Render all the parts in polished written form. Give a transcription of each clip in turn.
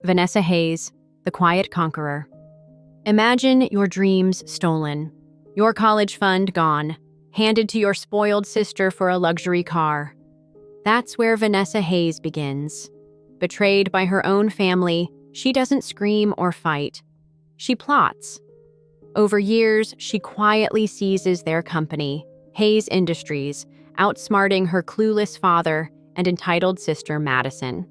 Vanessa Hayes, the quiet conqueror. Imagine your dreams stolen, your college fund gone, handed to your spoiled sister for a luxury car. That's where Vanessa Hayes begins. Betrayed by her own family, she doesn't scream or fight. She plots. Over years, she quietly seizes their company, Hayes Industries, outsmarting her clueless father and entitled sister Madison.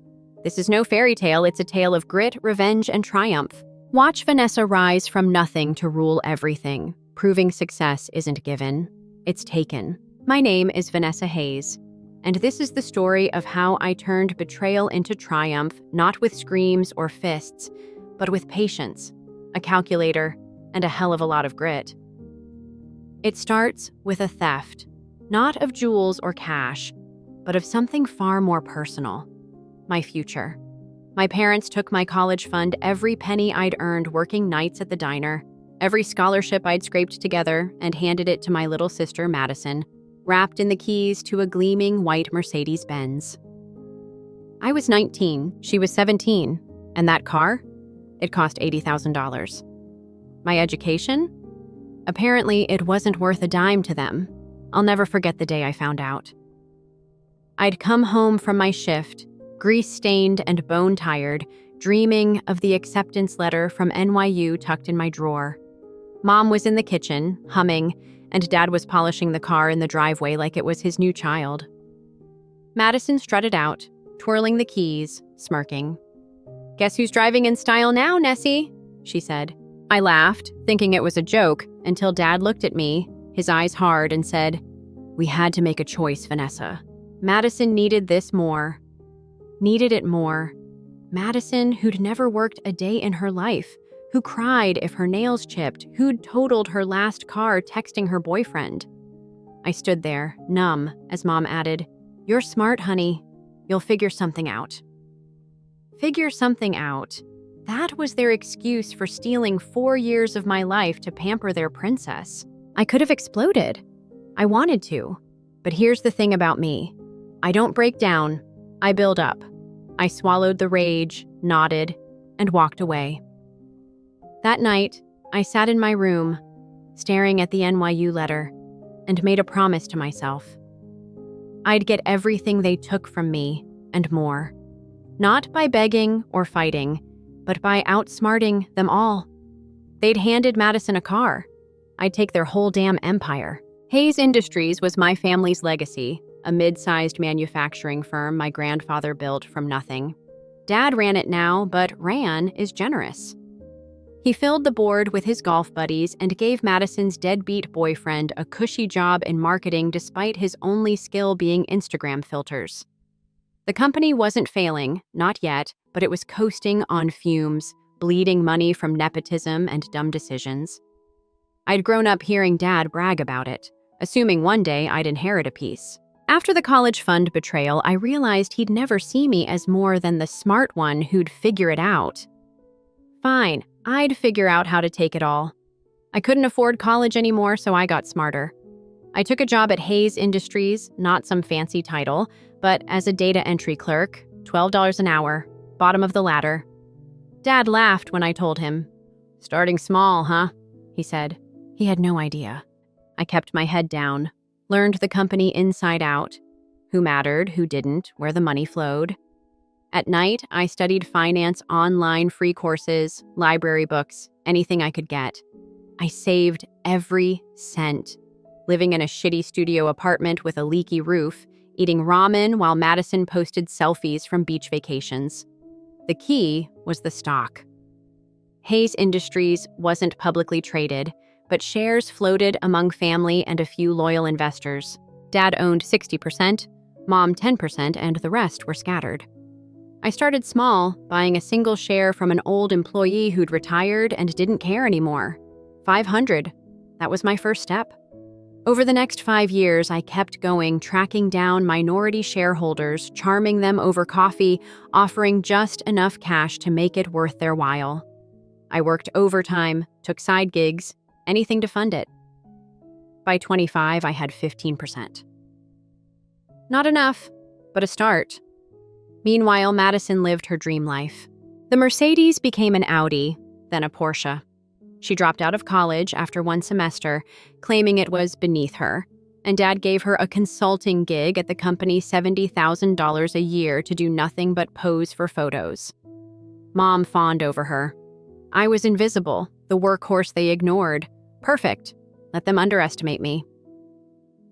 This is no fairy tale, it's a tale of grit, revenge, and triumph. Watch Vanessa rise from nothing to rule everything, proving success isn't given, it's taken. My name is Vanessa Hayes, and this is the story of how I turned betrayal into triumph, not with screams or fists, but with patience, a calculator, and a hell of a lot of grit. It starts with a theft, not of jewels or cash, but of something far more personal, my future. My parents took my college fund, every penny I'd earned working nights at the diner, every scholarship I'd scraped together, and handed it to my little sister Madison, wrapped in the keys to a gleaming white Mercedes-Benz. I was 19, she was 17, and that car? It cost $80,000. My education? Apparently, it wasn't worth a dime to them. I'll never forget the day I found out. I'd come home from my shift, grease-stained and bone-tired, dreaming of the acceptance letter from NYU tucked in my drawer. Mom was in the kitchen, humming, and Dad was polishing the car in the driveway like it was his new child. Madison strutted out, twirling the keys, smirking. "Guess who's driving in style now, Nessie?" she said. I laughed, thinking it was a joke, until Dad looked at me, his eyes hard, and said, "We had to make a choice, Vanessa. Madison needed this more. Needed it more. Madison, who'd never worked a day in her life, who cried if her nails chipped, who'd totaled her last car texting her boyfriend." I stood there, numb, as Mom added, "You're smart, honey. You'll figure something out." Figure something out. That was their excuse for stealing 4 years of my life to pamper their princess. I could have exploded. I wanted to. But here's the thing about me. I don't break down. I build up. I swallowed the rage, nodded, and walked away. That night, I sat in my room, staring at the NYU letter, and made a promise to myself. I'd get everything they took from me, and more. Not by begging or fighting, but by outsmarting them all. They'd handed Madison a car. I'd take their whole damn empire. Hayes Industries was my family's legacy, a mid-sized manufacturing firm my grandfather built from nothing. Dad ran it now, but ran is generous. He filled the board with his golf buddies and gave Madison's deadbeat boyfriend a cushy job in marketing despite his only skill being Instagram filters. The company wasn't failing, not yet, but it was coasting on fumes, bleeding money from nepotism and dumb decisions. I'd grown up hearing Dad brag about it, assuming one day I'd inherit a piece. After the college fund betrayal, I realized he'd never see me as more than the smart one who'd figure it out. Fine, I'd figure out how to take it all. I couldn't afford college anymore, so I got smarter. I took a job at Hayes Industries, not some fancy title, but as a data entry clerk, $12 an hour, bottom of the ladder. Dad laughed when I told him. "Starting small, huh?" he said. He had no idea. I kept my head down, learned the company inside out, who mattered, who didn't, where the money flowed. At night, I studied finance online, free courses, library books, anything I could get. I saved every cent, living in a shitty studio apartment with a leaky roof, eating ramen while Madison posted selfies from beach vacations. The key was the stock. Hayes Industries wasn't publicly traded, but shares floated among family and a few loyal investors. Dad owned 60%, Mom 10%, and the rest were scattered. I started small, buying a single share from an old employee who'd retired and didn't care anymore. 500. That was my first step. Over the next 5 years, I kept going, tracking down minority shareholders, charming them over coffee, offering just enough cash to make it worth their while. I worked overtime, took side gigs, anything to fund it. By 25, I had 15%. Not enough, but a start. Meanwhile, Madison lived her dream life. The Mercedes became an Audi, then a Porsche. She dropped out of college after one semester, claiming it was beneath her, and Dad gave her a consulting gig at the company $70,000 a year to do nothing but pose for photos. Mom fawned over her. I was invisible, the workhorse they ignored. Perfect. Let them underestimate me.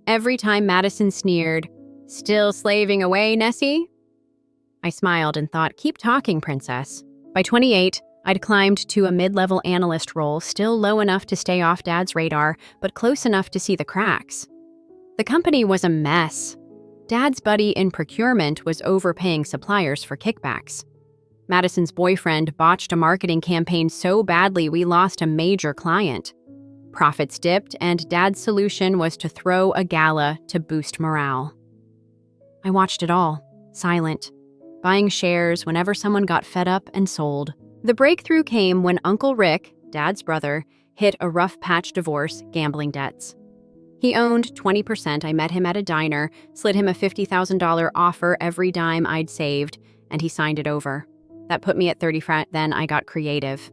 Every time Madison sneered, "Still slaving away, Nessie?" I smiled and thought, keep talking, princess. By 28, I'd climbed to a mid-level analyst role, still low enough to stay off Dad's radar, but close enough to see the cracks. The company was a mess. Dad's buddy in procurement was overpaying suppliers for kickbacks. Madison's boyfriend botched a marketing campaign so badly we lost a major client. Profits dipped, and Dad's solution was to throw a gala to boost morale. I watched it all, silent, buying shares whenever someone got fed up and sold. The breakthrough came when Uncle Rick, Dad's brother, hit a rough patch divorce, gambling debts. He owned 20%. I met him at a diner, slid him a $50,000 offer every dime I'd saved, and he signed it over. That put me at 30. Then I got creative.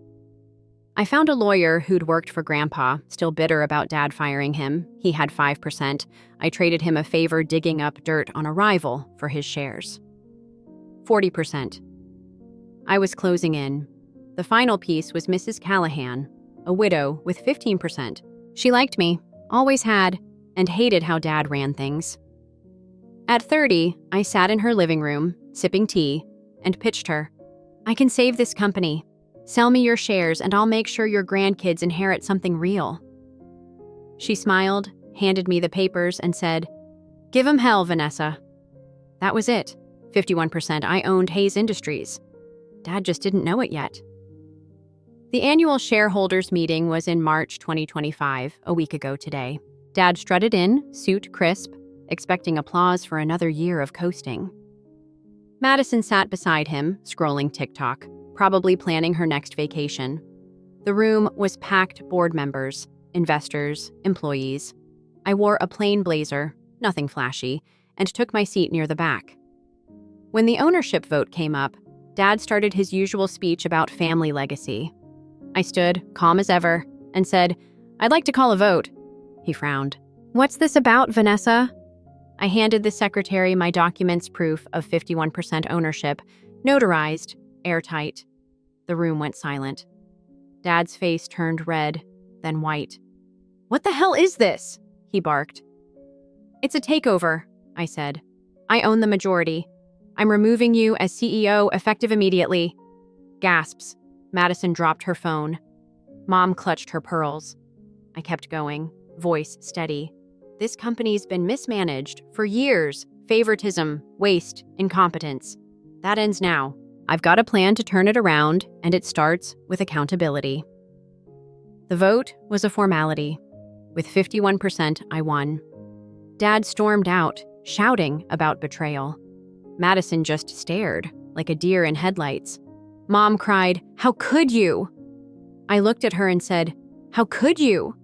I found a lawyer who'd worked for Grandpa, still bitter about Dad firing him. He had 5%. I traded him a favor digging up dirt on a rival for his shares. 40%. I was closing in. The final piece was Mrs. Callahan, a widow with 15%. She liked me, always had, and hated how Dad ran things. At 30, I sat in her living room, sipping tea, and pitched her. I can save this company. Sell me your shares and I'll make sure your grandkids inherit something real. She smiled, handed me the papers, and said, "Give 'em hell, Vanessa." That was it. 51%. I owned Hayes Industries. Dad just didn't know it yet. The annual shareholders meeting was in March 2025, a week ago today. Dad strutted in, suit crisp, expecting applause for another year of coasting. Madison sat beside him, scrolling TikTok, probably planning her next vacation. The room was packed board members, investors, employees. I wore a plain blazer, nothing flashy, and took my seat near the back. When the ownership vote came up, Dad started his usual speech about family legacy. I stood, calm as ever, and said, "I'd like to call a vote." He frowned. "What's this about, Vanessa?" I handed the secretary my documents proof of 51% ownership, notarized, airtight. The room went silent. Dad's face turned red, then white. "What the hell is this?" he barked. "It's a takeover," I said. "I own the majority. I'm removing you as CEO effective immediately." Gasps. Madison dropped her phone. Mom clutched her pearls. I kept going, voice steady. This company's been mismanaged for years. Favoritism, waste, incompetence. That ends now. I've got a plan to turn it around, and it starts with accountability. The vote was a formality. With 51%, I won. Dad stormed out, shouting about betrayal. Madison just stared, like a deer in headlights. Mom cried, "How could you?" I looked at her and said, "How could you?"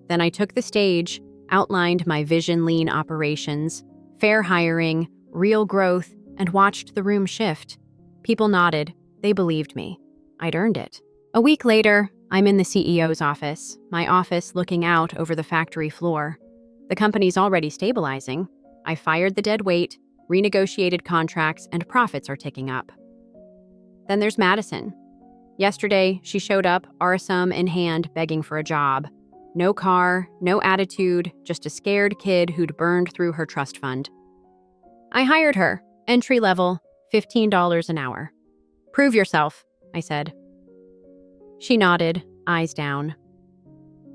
Then I took the stage, outlined my vision: lean operations, fair hiring, real growth, and watched the room shift. People nodded. They believed me. I'd earned it. A week later, I'm in the CEO's office, my office looking out over the factory floor. The company's already stabilizing. I fired the dead weight, renegotiated contracts, and profits are ticking up. Then there's Madison. Yesterday, she showed up, RSM in hand, begging for a job. No car, no attitude, just a scared kid who'd burned through her trust fund. I hired her, entry level, $15 an hour. "Prove yourself," I said. She nodded, eyes down.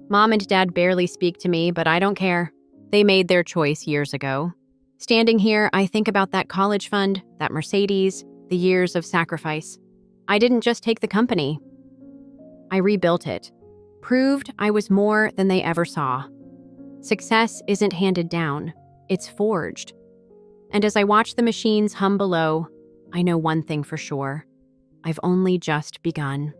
Mom and Dad barely speak to me, but I don't care. They made their choice years ago. Standing here, I think about that college fund, that Mercedes, the years of sacrifice. I didn't just take the company. I rebuilt it. Proved I was more than they ever saw. Success isn't handed down, it's forged. And as I watch the machines hum below, I know one thing for sure. I've only just begun.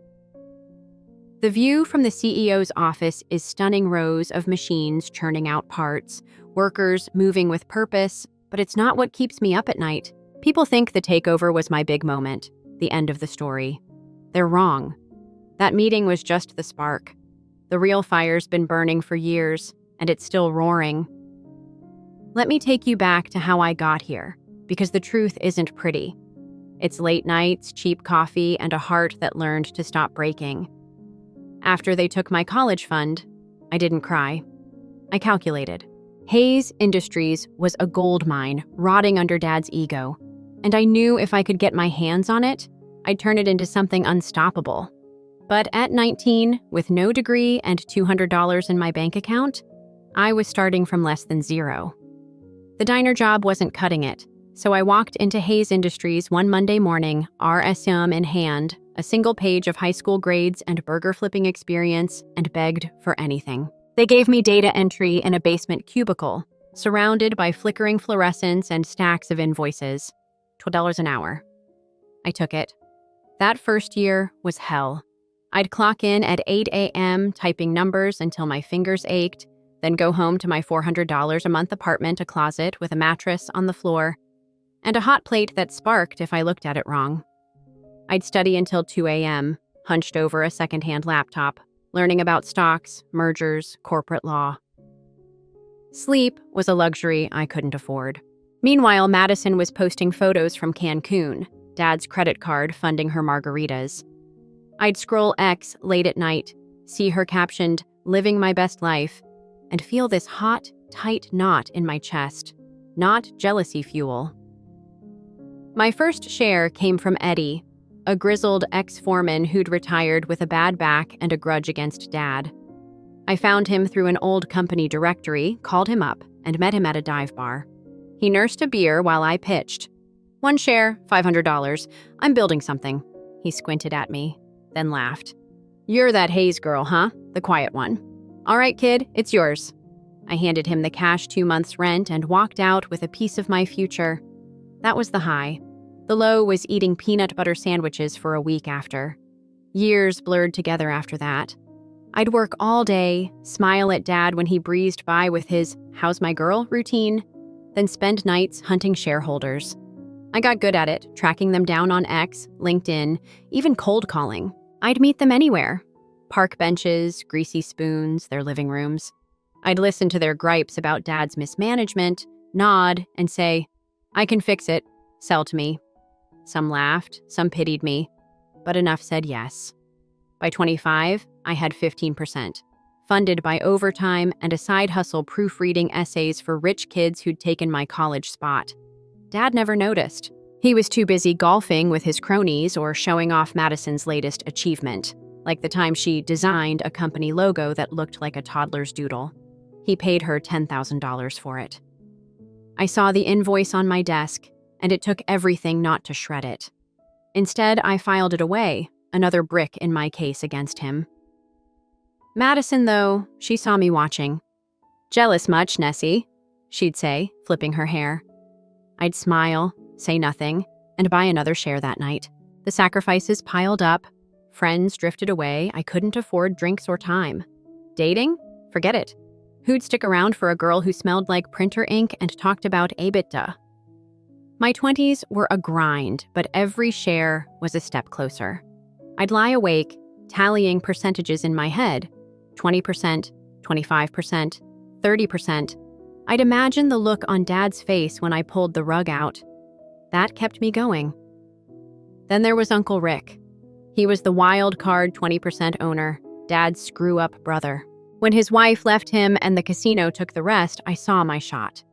The view from the CEO's office is stunning rows of machines churning out parts, workers moving with purpose, but it's not what keeps me up at night. People think the takeover was my big moment, the end of the story. They're wrong. That meeting was just the spark. The real fire's been burning for years, and it's still roaring. Let me take you back to how I got here, because the truth isn't pretty. It's late nights, cheap coffee, and a heart that learned to stop breaking. After they took my college fund, I didn't cry. I calculated. Hayes Industries was a gold mine rotting under Dad's ego, and I knew if I could get my hands on it, I'd turn it into something unstoppable. But at 19, with no degree and $200 in my bank account, I was starting from less than zero. The diner job wasn't cutting it, so I walked into Hayes Industries one Monday morning, RSM in hand, a single page of high school grades and burger flipping experience, and begged for anything. They gave me data entry in a basement cubicle, surrounded by flickering fluorescents and stacks of invoices. $12 an hour. I took it. That first year was hell. I'd clock in at 8 a.m. typing numbers until my fingers ached, then go home to my $400 a month apartment, a closet with a mattress on the floor, and a hot plate that sparked if I looked at it wrong. I'd study until 2 a.m., hunched over a secondhand laptop, learning about stocks, mergers, corporate law. Sleep was a luxury I couldn't afford. Meanwhile, Madison was posting photos from Cancun, Dad's credit card funding her margaritas. I'd scroll X late at night, see her captioned, "Living my best life," and feel this hot, tight knot in my chest. Not jealousy fuel. My first share came from Eddie, a grizzled ex-foreman who'd retired with a bad back and a grudge against Dad. I found him through an old company directory, called him up, and met him at a dive bar. He nursed a beer while I pitched. "One share, $500. I'm building something." He squinted at me, then laughed. "You're that Hayes girl, huh? The quiet one. All right, kid, it's yours." I handed him the cash 2 months' rent and walked out with a piece of my future. That was the high. The low was eating peanut butter sandwiches for a week after. Years blurred together after that. I'd work all day, smile at Dad when he breezed by with his "how's my girl" routine, then spend nights hunting shareholders. I got good at it, tracking them down on X, LinkedIn, even cold calling. I'd meet them anywhere. Park benches, greasy spoons, their living rooms. I'd listen to their gripes about Dad's mismanagement, nod, and say, "I can fix it. Sell to me." Some laughed, some pitied me, but enough said yes. By 25, I had 15%, funded by overtime and a side hustle proofreading essays for rich kids who'd taken my college spot. Dad never noticed. He was too busy golfing with his cronies or showing off Madison's latest achievement, like the time she designed a company logo that looked like a toddler's doodle. He paid her $10,000 for it. I saw the invoice on my desk, and it took everything not to shred it. Instead, I filed it away, another brick in my case against him. Madison, though, she saw me watching. "Jealous much, Nessie?" she'd say, flipping her hair. I'd smile, say nothing, and buy another share that night. The sacrifices piled up. Friends drifted away. I couldn't afford drinks or time. Dating? Forget it. Who'd stick around for a girl who smelled like printer ink and talked about EBITDA? My 20s were a grind, but every share was a step closer. I'd lie awake, tallying percentages in my head. 20%, 25%, 30%. I'd imagine the look on Dad's face when I pulled the rug out. That kept me going. Then there was Uncle Rick. He was the wild card 20% owner, Dad's screw-up brother. When his wife left him and the casino took the rest, I saw my shot.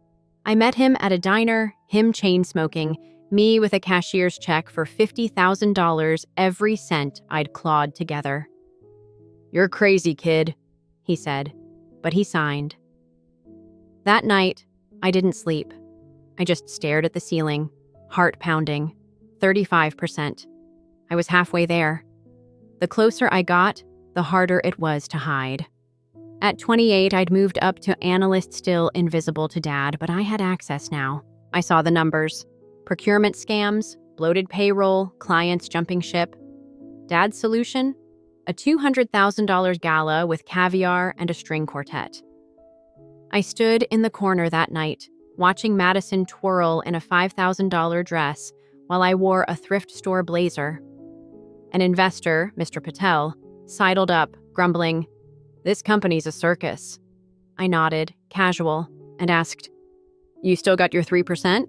I met him at a diner, him chain-smoking, me with a cashier's check for $50,000, every cent I'd clawed together. "You're crazy, kid," he said, but he signed. That night, I didn't sleep. I just stared at the ceiling, heart pounding, 35%. I was halfway there. The closer I got, the harder it was to hide. At 28, I'd moved up to analyst, still invisible to Dad, but I had access now. I saw the numbers. Procurement scams, bloated payroll, clients jumping ship. Dad's solution? A $200,000 gala with caviar and a string quartet. I stood in the corner that night, watching Madison twirl in a $5,000 dress while I wore a thrift store blazer. An investor, Mr. Patel, sidled up, grumbling, "This company's a circus." I nodded, casual, and asked, "You still got your 3%?"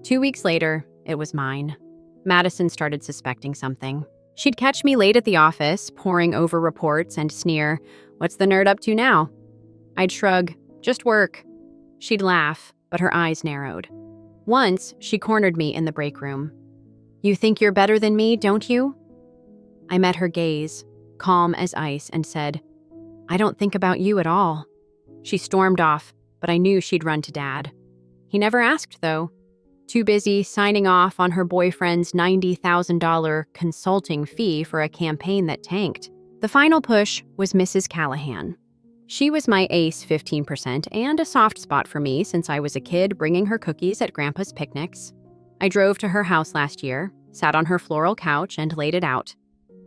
2 weeks later, it was mine. Madison started suspecting something. She'd catch me late at the office, poring over reports, and sneer, "What's the nerd up to now?" I'd shrug, "Just work." She'd laugh, but her eyes narrowed. Once, she cornered me in the break room. "You think you're better than me, don't you?" I met her gaze, calm as ice, and said, "I don't think about you at all." She stormed off, but I knew she'd run to Dad. He never asked, though. Too busy signing off on her boyfriend's $90,000 consulting fee for a campaign that tanked. The final push was Mrs. Callahan. She was my ace 15% and a soft spot for me since I was a kid bringing her cookies at Grandpa's picnics. I drove to her house last year, sat on her floral couch, and laid it out.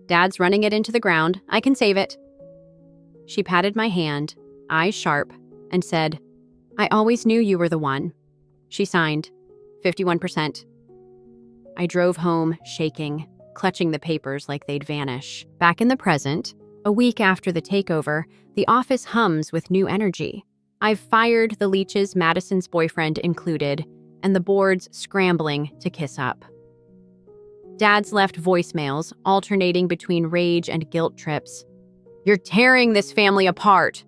"Dad's running it into the ground. I can save it." She patted my hand, eyes sharp, and said, "I always knew you were the one." She signed, 51%. I drove home, shaking, clutching the papers like they'd vanish. Back in the present, a week after the takeover, the office hums with new energy. I've fired the leeches, Madison's boyfriend included, and the board's scrambling to kiss up. Dad's left voicemails, alternating between rage and guilt trips. "You're tearing this family apart."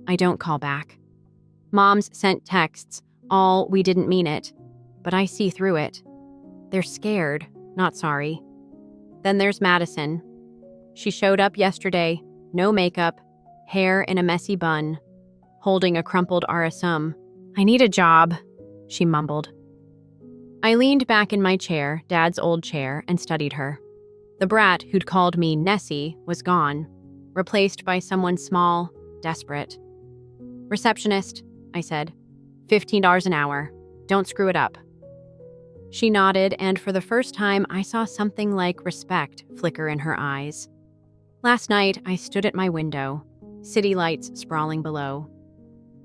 I don't call back. Mom's sent texts, all "we didn't mean it," but I see through it. They're scared, not sorry. Then there's Madison. She showed up yesterday, no makeup, hair in a messy bun, holding a crumpled RSM. "I need a job," she mumbled. I leaned back in my chair, Dad's old chair, and studied her. The brat who'd called me Nessie was gone, replaced by someone small, desperate. "Receptionist," I said. $15 an hour. Don't screw it up." She nodded, and for the first time, I saw something like respect flicker in her eyes. Last night, I stood at my window, city lights sprawling below.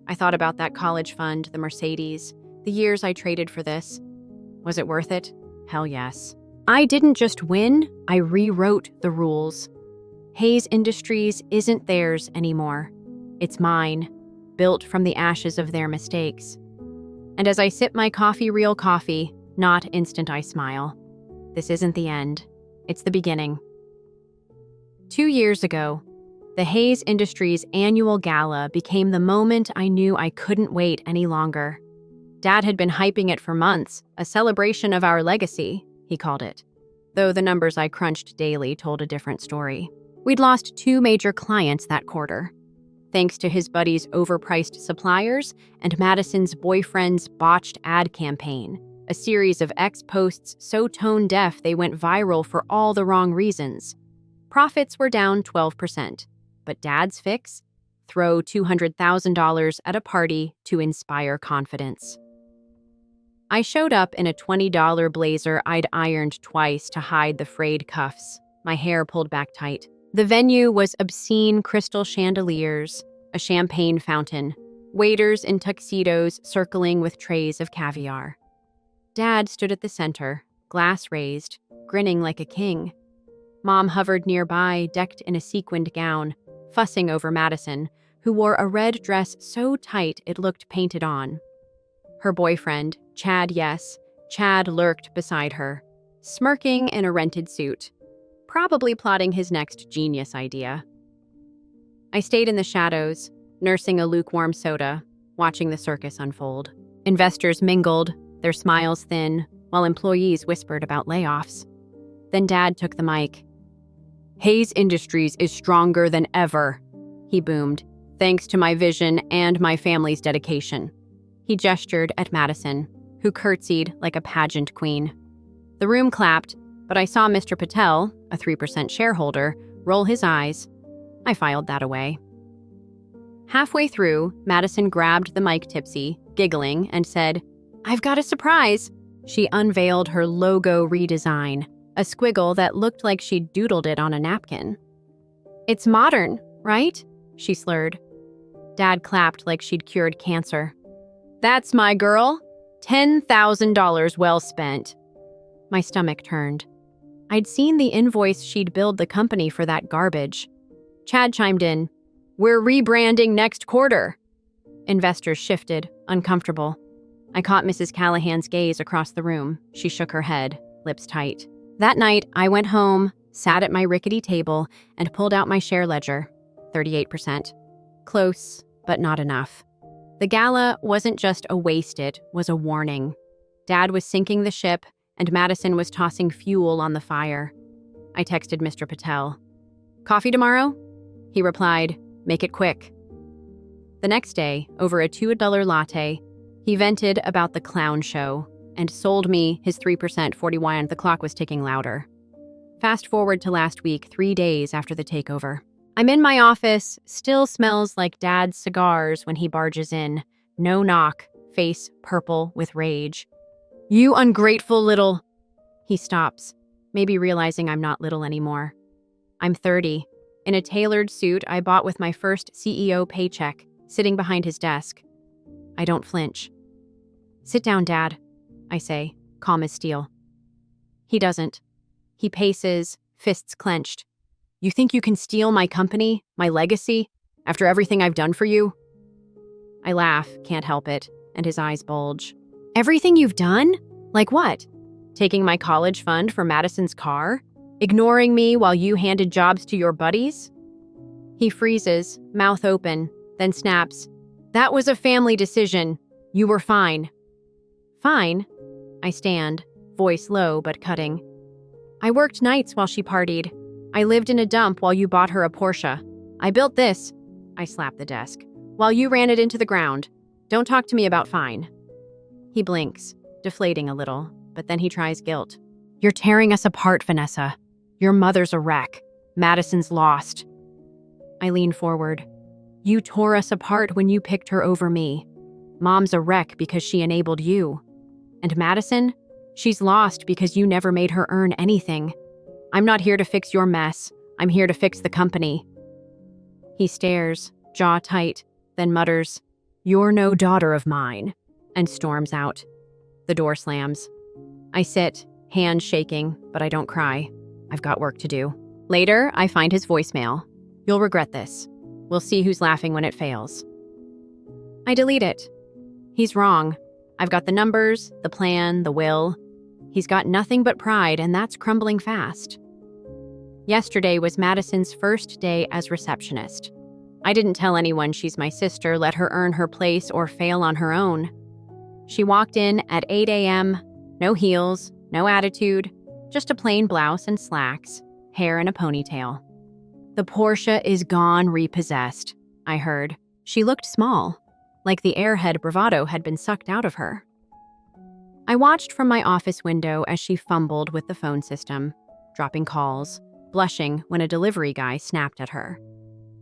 I thought about that college fund, the Mercedes, the years I traded for this. Was it worth it? Hell yes. I didn't just win, I rewrote the rules. Hayes Industries isn't theirs anymore. It's mine, built from the ashes of their mistakes. And as I sip my coffee, real coffee, not instant, I smile. This isn't the end. It's the beginning. 2 years ago, the Hayes Industries annual gala became the moment I knew I couldn't wait any longer. Dad had been hyping it for months, a celebration of our legacy, he called it. Though the numbers I crunched daily told a different story. We'd lost 2 major clients that quarter, thanks to his buddy's overpriced suppliers and Madison's boyfriend's botched ad campaign, a series of ex-posts so tone-deaf they went viral for all the wrong reasons. Profits were down 12%, but Dad's fix? Throw $200,000 at a party to inspire confidence. I showed up in a $20 blazer I'd ironed twice to hide the frayed cuffs, my hair pulled back tight. The venue was obscene crystal chandeliers, a champagne fountain, waiters in tuxedos circling with trays of caviar. Dad stood at the center, glass raised, grinning like a king. Mom hovered nearby, decked in a sequined gown, fussing over Madison, who wore a red dress so tight it looked painted on. Her boyfriend, Chad lurked beside her, smirking in a rented suit, probably plotting his next genius idea. I stayed in the shadows, nursing a lukewarm soda, watching the circus unfold. Investors mingled, their smiles thin, while employees whispered about layoffs. Then Dad took the mic. "Hayes Industries is stronger than ever," he boomed, "thanks to my vision and my family's dedication." He gestured at Madison, who curtsied like a pageant queen. The room clapped, but I saw Mr. Patel, a 3% shareholder, roll his eyes. I filed that away. Halfway through, Madison grabbed the mic tipsy, giggling, and said, "I've got a surprise." She unveiled her logo redesign, a squiggle that looked like she'd doodled it on a napkin. "It's modern, right?" she slurred. Dad clapped like she'd cured cancer. "That's my girl. $10,000 well spent." My stomach turned. I'd seen the invoice she'd billed the company for that garbage. Chad chimed in, "We're rebranding next quarter." Investors shifted, uncomfortable. I caught Mrs. Callahan's gaze across the room. She shook her head, lips tight. That night, I went home, sat at my rickety table, and pulled out my share ledger. 38%. Close, but not enough. The gala wasn't just a waste, it was a warning. Dad was sinking the ship, and Madison was tossing fuel on the fire. I texted Mr. Patel. "Coffee tomorrow?" He replied, "Make it quick." The next day, over a $2 latte, he vented about the clown show and sold me his 3% 40Y, and the clock was ticking louder. Fast forward to last week, 3 days after the takeover. I'm in my office, still smells like Dad's cigars when he barges in. No knock, face purple with rage. "You ungrateful little..." He stops, maybe realizing I'm not little anymore. I'm 30, in a tailored suit I bought with my first CEO paycheck, sitting behind his desk. I don't flinch. "Sit down, Dad," I say, calm as steel. He doesn't. He paces, fists clenched. "You think you can steal my company, my legacy, after everything I've done for you?" I laugh, can't help it, and his eyes bulge. "Everything you've done? Like what? Taking my college fund for Madison's car? Ignoring me while you handed jobs to your buddies?" He freezes, mouth open, then snaps. "That was a family decision. You were fine." "Fine?" I stand, voice low but cutting. "I worked nights while she partied. I lived in a dump while you bought her a Porsche. I built this," I slap the desk, "while you ran it into the ground. Don't talk to me about fine." He blinks, deflating a little, but then he tries guilt. "You're tearing us apart, Vanessa. Your mother's a wreck. Madison's lost." I lean forward. "You tore us apart when you picked her over me. Mom's a wreck because she enabled you. And Madison? She's lost because you never made her earn anything. I'm not here to fix your mess. I'm here to fix the company." He stares, jaw tight, then mutters, "You're no daughter of mine," and storms out. The door slams. I sit, hands shaking, but I don't cry. I've got work to do. Later, I find his voicemail. "You'll regret this. We'll see who's laughing when it fails." I delete it. He's wrong. I've got the numbers, the plan, the will. He's got nothing but pride, and that's crumbling fast. Yesterday was Madison's first day as receptionist. I didn't tell anyone she's my sister, let her earn her place or fail on her own. She walked in at 8 a.m., no heels, no attitude, just a plain blouse and slacks, hair in a ponytail. "The Porsche is gone repossessed," I heard. She looked small, like the airhead bravado had been sucked out of her. I watched from my office window as she fumbled with the phone system, dropping calls, blushing when a delivery guy snapped at her.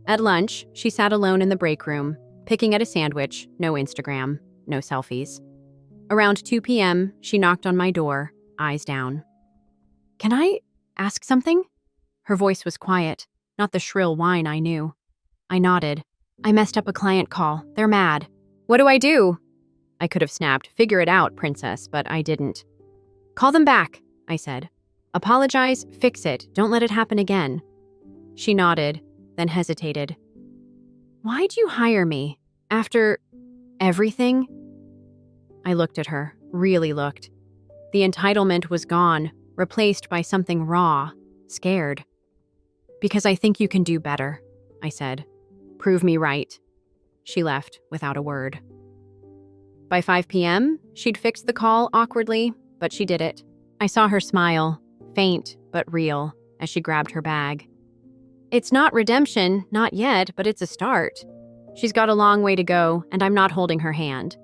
At lunch, she sat alone in the break room, picking at a sandwich, no Instagram, no selfies. Around 2 p.m., she knocked on my door, eyes down. "Can I ask something?" Her voice was quiet, not the shrill whine I knew. I nodded. "I messed up a client call. They're mad." "What do I do?" I could have snapped, "Figure it out, princess," but I didn't. "Call them back," I said. "Apologize, fix it, don't let it happen again." She nodded, then hesitated. "Why'd you hire me? After everything?" I looked at her, really looked. The entitlement was gone, replaced by something raw, scared. "Because I think you can do better," I said. "Prove me right." She left without a word. By 5 p.m., she'd fixed the call awkwardly, but she did it. I saw her smile, faint but real, as she grabbed her bag. It's not redemption, not yet, but it's a start. She's got a long way to go, and I'm not holding her hand.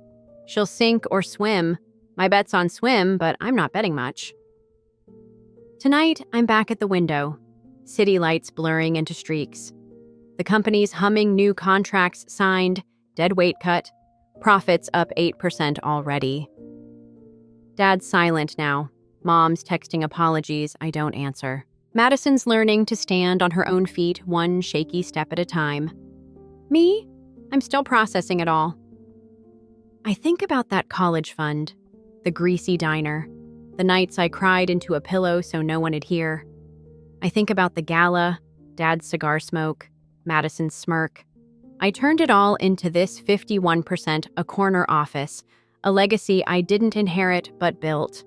She'll sink or swim. My bet's on swim, but I'm not betting much. Tonight, I'm back at the window, city lights blurring into streaks. The company's humming new contracts signed, dead weight cut, profits up 8% already. Dad's silent now. Mom's texting apologies I don't answer. Madison's learning to stand on her own feet one shaky step at a time. Me? I'm still processing it all. I think about that college fund, the greasy diner, The nights I cried into a pillow so no one would hear. I think about the gala, Dad's cigar smoke, Madison's smirk. I turned it all into this 51% a corner office, a legacy I didn't inherit but built.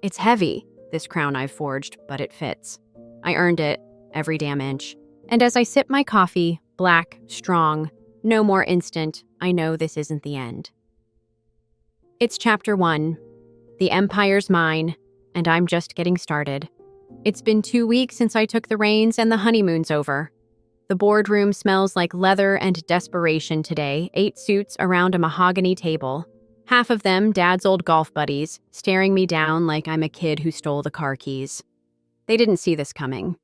It's heavy, this crown I've forged, but it fits. I earned it, every damn inch. And as I sip my coffee, black, strong, no more instant, I know this isn't the end. It's chapter 1. The empire's mine, and I'm just getting started. It's been 2 weeks since I took the reins and the honeymoon's over. The boardroom smells like leather and desperation today, 8 suits around a mahogany table. Half of them Dad's old golf buddies, staring me down like I'm a kid who stole the car keys. They didn't see this coming.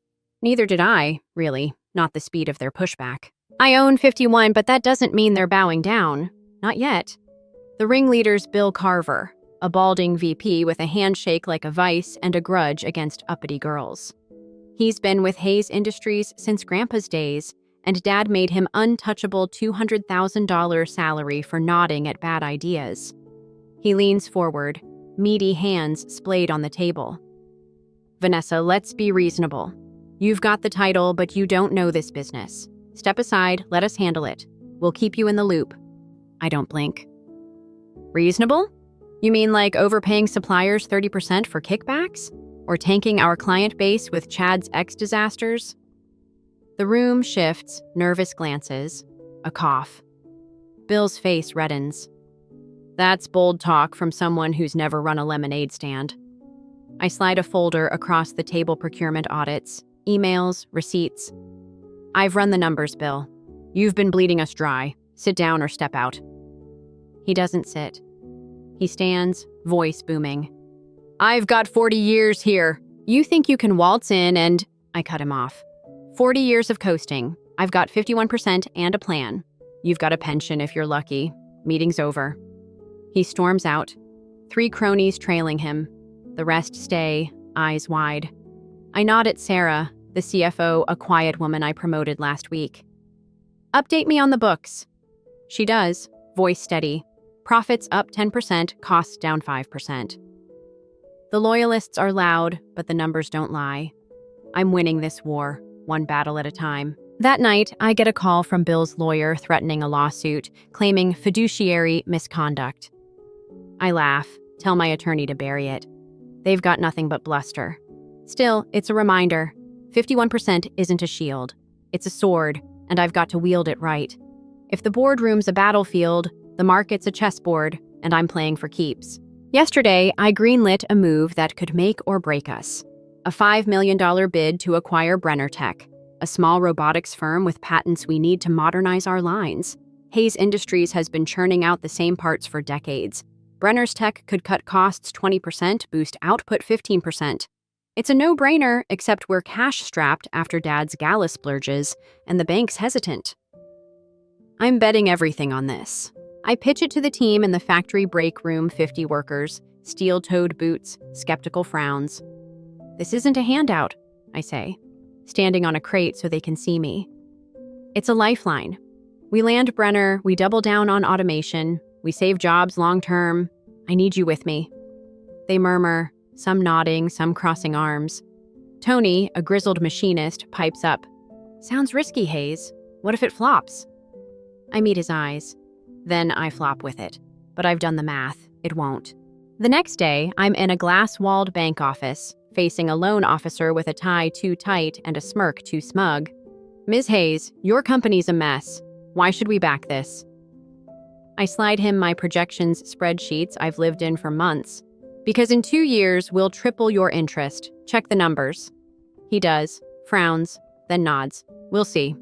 Neither did I, really, not the speed of their pushback. I own 51, but that doesn't mean they're bowing down. Not yet. The ringleader's Bill Carver, a balding VP with a handshake like a vice and a grudge against uppity girls. He's been with Hayes Industries since Grandpa's days, and Dad made him untouchable $200,000 salary for nodding at bad ideas. He leans forward, meaty hands splayed on the table. Vanessa, let's be reasonable. You've got the title, but you don't know this business. Step aside, let us handle it. We'll keep you in the loop. I don't blink. Reasonable? You mean like overpaying suppliers 30% for kickbacks? Or tanking our client base with Chad's ex disasters? The room shifts, nervous glances, a cough. Bill's face reddens. That's bold talk from someone who's never run a lemonade stand. I slide a folder across the table procurement audits, emails, receipts. I've run the numbers, Bill. You've been bleeding us dry. Sit down or step out. He doesn't sit. He stands, voice booming. I've got 40 years here. You think you can waltz in and... I cut him off. 40 years of coasting. I've got 51% and a plan. You've got a pension if you're lucky. Meeting's over. He storms out. 3 cronies trailing him. The rest stay, eyes wide. I nod at Sarah, the CFO, a quiet woman I promoted last week. Update me on the books. She does, voice steady. Profits up 10%, costs down 5%. The loyalists are loud, but the numbers don't lie. I'm winning this war, one battle at a time. That night, I get a call from Bill's lawyer threatening a lawsuit, claiming fiduciary misconduct. I laugh, tell my attorney to bury it. They've got nothing but bluster. Still, it's a reminder. 51% isn't a shield. It's a sword, and I've got to wield it right. If the boardroom's a battlefield, the market's a chessboard, and I'm playing for keeps. Yesterday, I greenlit a move that could make or break us. A $5 million bid to acquire Brenner Tech, a small robotics firm with patents we need to modernize our lines. Hayes Industries has been churning out the same parts for decades. Brenner's Tech could cut costs 20%, boost output 15%. It's a no-brainer, except we're cash-strapped after Dad's gala splurges, and the bank's hesitant. I'm betting everything on this. I pitch it to the team in the factory break room, 50 workers, steel-toed boots, skeptical frowns. This isn't a handout, I say, standing on a crate so they can see me. It's a lifeline. We land Brenner, we double down on automation, we save jobs long-term. I need you with me. They murmur, some nodding, some crossing arms. Tony, a grizzled machinist, pipes up. Sounds risky, Hayes. What if it flops? I meet his eyes. Then I flop with it. But I've done the math. It won't. The next day, I'm in a glass-walled bank office, facing a loan officer with a tie too tight and a smirk too smug. Ms. Hayes, your company's a mess. Why should we back this? I slide him my projections spreadsheets I've lived in for months. Because in 2 years, we'll triple your interest. Check the numbers. He does, frowns, then nods. We'll see.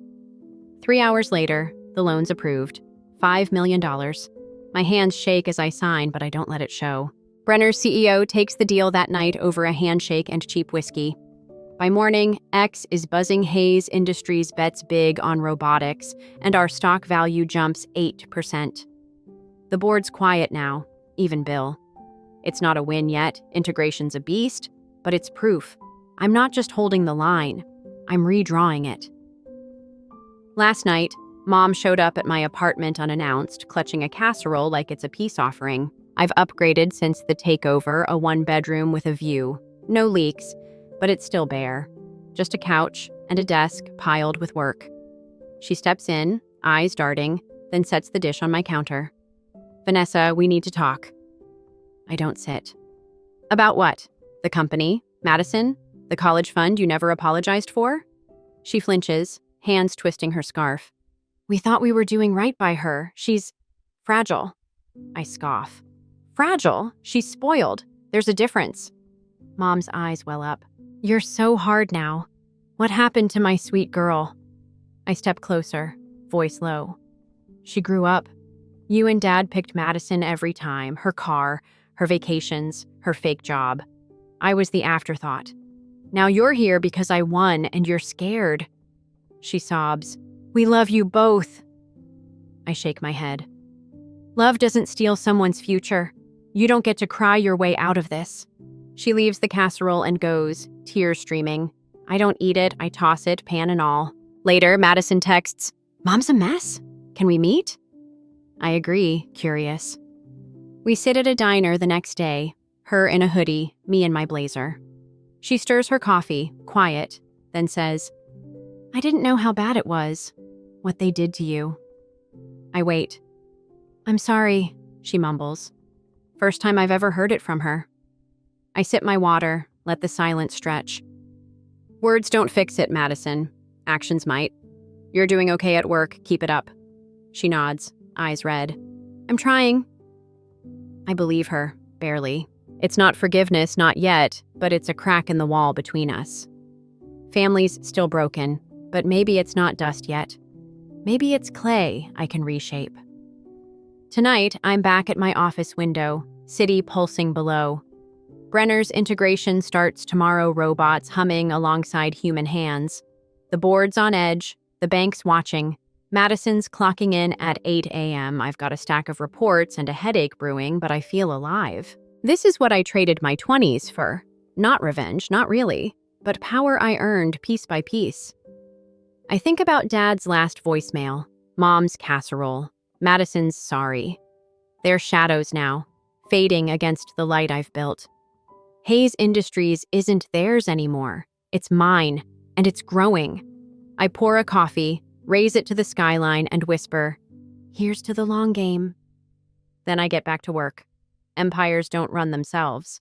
3 hours later, the loan's approved. $5 million. My hands shake as I sign, but I don't let it show. Brenner's CEO takes the deal that night over a handshake and cheap whiskey. By morning, X is buzzing Hayes Industries bets big on robotics, and our stock value jumps 8%. The board's quiet now, even Bill. It's not a win yet, integration's a beast, but it's proof. I'm not just holding the line, I'm redrawing it. Last night, Mom showed up at my apartment unannounced, clutching a casserole like it's a peace offering. I've upgraded since the takeover, a one-bedroom with a view. No leaks, but it's still bare. Just a couch and a desk piled with work. She steps in, eyes darting, then sets the dish on my counter. Vanessa, we need to talk. I don't sit. About what? The company? Madison? The college fund you never apologized for? She flinches, hands twisting her scarf. We thought we were doing right by her. She's fragile. I scoff. Fragile? She's spoiled. There's a difference. Mom's eyes well up. You're so hard now. What happened to my sweet girl? I step closer, voice low. She grew up. You and Dad picked Madison every time, her car, her vacations, her fake job. I was the afterthought. Now you're here because I won and you're scared. She sobs. We love you both. I shake my head. Love doesn't steal someone's future. You don't get to cry your way out of this. She leaves the casserole and goes, tears streaming. I don't eat it, I toss it, pan and all. Later, Madison texts, Mom's a mess. Can we meet? I agree, curious. We sit at a diner the next day, her in a hoodie, me in my blazer. She stirs her coffee, quiet, then says, I didn't know how bad it was, what they did to you. I wait. I'm sorry, she mumbles. First time I've ever heard it from her. I sip my water, let the silence stretch. Words don't fix it, Madison. Actions might. You're doing okay at work, keep it up. She nods, eyes red. I'm trying. I believe her, barely. It's not forgiveness, not yet, but it's a crack in the wall between us. Family's still broken, but maybe it's not dust yet. Maybe it's clay I can reshape. Tonight, I'm back at my office window, city pulsing below. Brenner's integration starts tomorrow, robots humming alongside human hands. The board's on edge, the bank's watching. Madison's clocking in at 8 a.m. I've got a stack of reports and a headache brewing, but I feel alive. This is what I traded my 20s for. Not revenge, not really, but power I earned piece by piece. I think about Dad's last voicemail, Mom's casserole, Madison's sorry. They're shadows now, fading against the light I've built. Hayes Industries isn't theirs anymore. It's mine, and it's growing. I pour a coffee, raise it to the skyline, and whisper, here's to the long game. Then I get back to work. Empires don't run themselves.